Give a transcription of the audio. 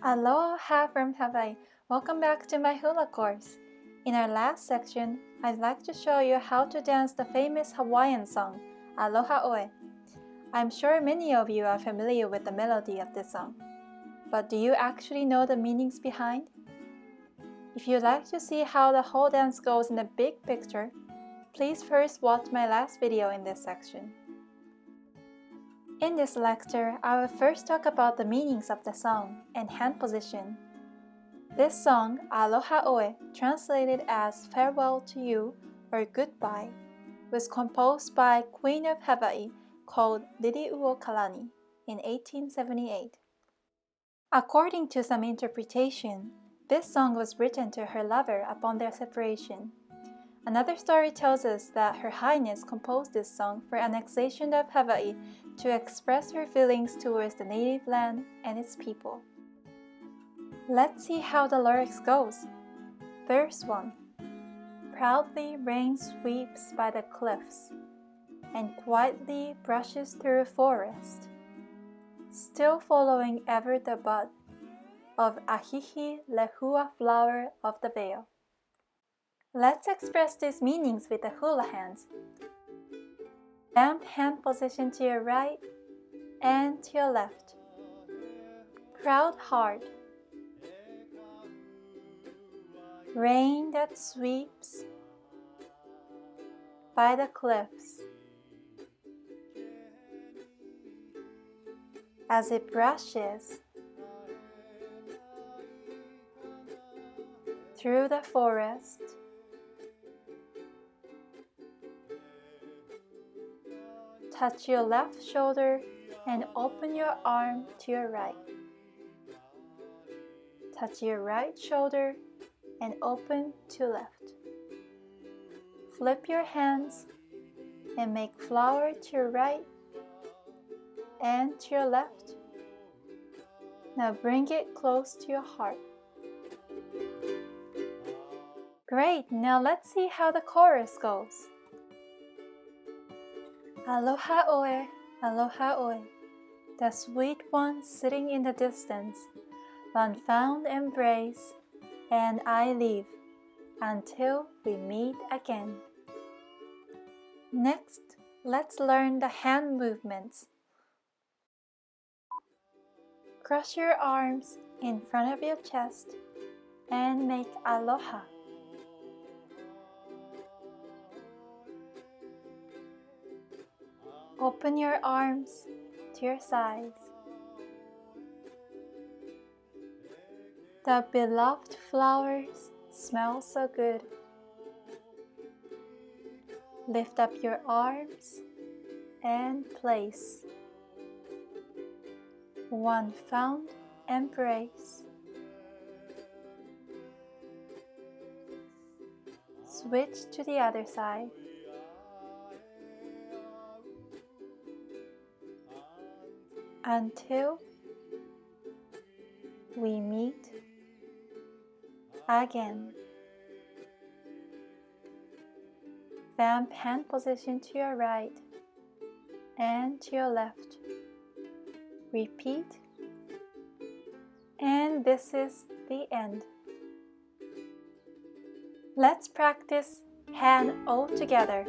Aloha from Hawaii. Welcome back to my hula course. In our last section, I'd like to show you how to dance the famous Hawaiian song, Aloha Oe. I'm sure many of you are familiar with the melody of this song. But do you actually know the meanings behind? If you'd like to see how the whole dance goes in the big picture, please first watch my last video in this section. In this lecture, I will first talk about the meanings of the song and hand position. This song, Aloha Oe, translated as Farewell to You or Goodbye, was composed by Queen of Hawaii called Liliuokalani in 1878. According to some interpretation, this song was written to her lover upon their separation. Another story tells us that Her Highness composed this song for annexation of Hawaii to express her feelings towards the native land and its people. Let's see how the lyrics goes. Verse 1. Proudly rain sweeps by the cliffs and quietly brushes through a forest, still following ever the bud of Ahihi lehua flower of the veil. Let's express these meanings with the hula hands. Vamp hand position to your right and to your left. Proud heart. Rain that sweeps by the cliffs as it brushes through the forest. Touch your left shoulder and open your arm to your right. Touch your right shoulder and open to left. Flip your hands and make flower to your right and to your left. Now bring it close to your heart. Great! Now let's see how the chorus goes. Aloha Oe, Aloha Oe, the sweet one sitting in the distance, one fond embrace, and I leave until we meet again. Next, let's learn the hand movements. Cross your arms in front of your chest and make aloha. Open your arms to your sides. The beloved flowers smell so good. Lift up your arms and place one fond embrace. Switch to the other side. Until we meet again. Vamp hand position to your right and to your left. Repeat, and this is the end. Let's practice hand all together.